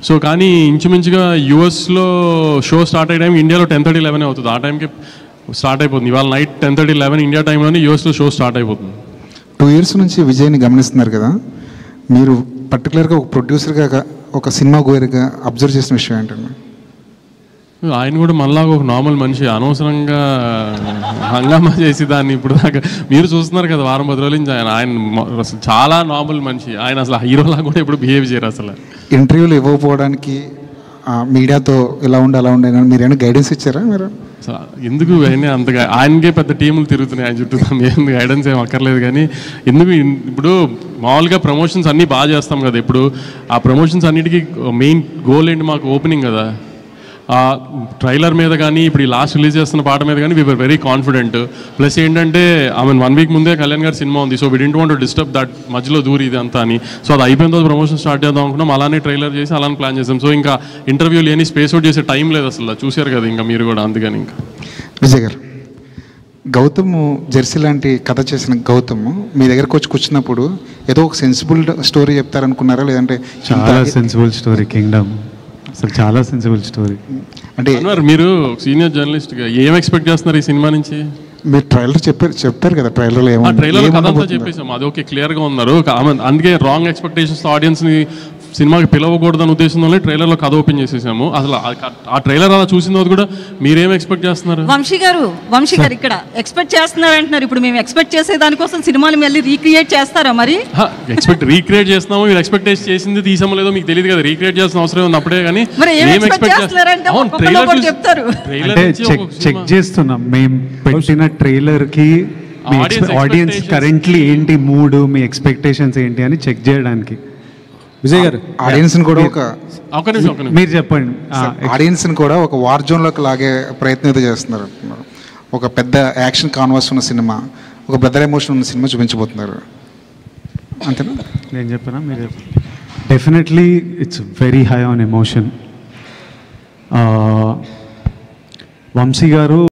So కానీ ఇంచుమించుగా యూఎస్లో షో స్టార్ట్ అయ్యే టైం ఇండియాలో 10:30, 11 అవుతుంది. ఆ టైంకి స్టార్ట్ అయిపోతుంది. ఇవాళ నైట్ 10:30, 11 ఇండియా టైంలోనే యూఎస్లో షో స్టార్ట్ అయిపోతుంది. 2 years నుంచి విజయ్ని గమనిస్తున్నారు కదా, మీరు పర్టికులర్గా ఒక ప్రొడ్యూసర్గా, ఒక సినిమా గోయర్గా అబ్జర్వ్ చేసిన విషయం ఏంటండి? ఆయన కూడా మనలాగా ఒక నార్మల్ మనిషి, అనవసరంగా హంగామా చేసి దాన్ని ఇప్పుడు దాకా మీరు చూస్తున్నారు కదా, వారం 10 రోజుల నుంచి ఆయన అసలు చాలా నార్మల్ మనిషి. ఆయన అసలు హీరోలా కూడా ఇప్పుడు బిహేవ్ చేయరు. అసలు ఇంటర్వ్యూలు ఇవ్వకపోవడానికి మీడియాతో ఇలా ఉండి అలా ఉండే మీరు ఏమైనా గైడెన్స్ ఇచ్చారా? మీరు ఎందుకు అయినా అంతగా ఆయనకే పెద్ద టీములు తిరుగుతున్నాయి ఆయన చుట్టూ, ఏం గైడెన్స్ ఏం అక్కర్లేదు. కానీ ఎందుకు ఇప్పుడు మామూలుగా ప్రమోషన్స్ అన్నీ బాగా చేస్తాం కదా, ఇప్పుడు ఆ ప్రమోషన్స్ అన్నిటికీ మెయిన్ గోల్ ఏంటి, మాకు ఓపెనింగ్ కదా. ఆ ట్రైలర్ మీద కానీ ఇప్పుడు ఈ లాస్ట్ రిలీజ్ చేస్తున్న పాట మీద కానీ వీఆర్ వెరీ కాన్ఫిడెంట్. ప్లస్ ఏంటంటే ఆమె 1 week ముందే కళ్యాణ్ గారి సినిమా ఉంది. So we didn't want to disturb that, మధ్యలో దూరి ఇది అంతా అని. సో అది అయిపోయిన తర్వాత ప్రమోషన్ స్టార్ట్ చేద్దాం అనుకున్నాం. అలానే ట్రైలర్ చేసి అలానే ప్లాన్ చేసాం. సో ఇంకా ఇంటర్వ్యూలు ఏని స్పేస్ అవుట్ చేసే టైం లేదు అసలు, చూశారు కదా ఇంకా మీరు కూడా. అందుకని ఇంకా విజయ్ గారు, గౌతమ్ జెర్సీ లాంటి కథ చేసిన గౌతమ్ మీ దగ్గరకు వచ్చి కూర్చున్నప్పుడు ఏదో ఒక సెన్సిబుల్ స్టోరీ చెప్తారనుకున్నారా, లేదంటే? చాలా సెన్సిబుల్ స్టోరీ కింగ్డమ్, అసలు చాలా సెన్సిబుల్ స్టోరీ. అంటే మీరు సీనియర్ జర్నలిస్ట్గా ఏం ఎక్స్పెక్ట్ చేస్తున్నారు ఈ సినిమా నుంచి? మీరు ట్రైలర్ చెప్తారు కదా, ట్రైలర్లో ఏమో ట్రైలర్ కథ అంతా చెప్పేసాం, అది ఓకే, క్లియర్గా ఉన్నారు. అందుకే రాంగ్ ఎక్స్పెక్టేషన్స్ ఆడియన్స్ని సినిమాకి పిలవకూడదని ఉద్దేశంలోనే ట్రైలర్లో కథ ఓపెన్ చేసేసాము. అసలు ఆ ట్రైలర్ అలా చూసిన తర్వాత కూడా మీరేం ఎక్స్పెక్ట్ చేస్తున్నారు? వంశీ గారు ఇక్కడ ఎక్స్పెక్ట్ చేస్తున్నారు అంటున్నారు. ఇప్పుడు మేము ఎక్స్పెక్ట్ చేసే దానికోసం సినిమాని మళ్ళీ రీక్రియేట్ చేస్తారా? మరి రీక్రియేట్ చేస్తున్నాము, మీరు ఎక్స్పెక్ట్ చేసింది తీసామో లేదో మీకు తెలియదు కదా, రీక్రియేట్ చేసిన అవసరం ఉంది. అప్పుడే కానీ చెక్ చేస్తున్నాం మేము పెట్టిన ట్రైలర్ కి ఆడియన్స్ కరెంట్లీ ఏంటి మూడ్, మీ ఎక్స్పెక్టేషన్స్ ఏంటి అని చెక్ చేయడానికి. విజయ్ గారు, ఆడియన్స్ కూడా మీరు చెప్పండి, ఆడియన్స్ కూడా ఒక వార్ జోన్లోకి లాగే ప్రయత్నం అయితే చేస్తున్నారు. ఒక పెద్ద యాక్షన్ కాన్వాస్ ఉన్న సినిమా, ఒక బ్రదర్ ఎమోషన్ ఉన్న సినిమా చూపించబోతున్నారు, అంతేనా? నేను చెప్పానా, మీరు చెప్పండి. Definitely it's very high on emotion. Vamsi గారు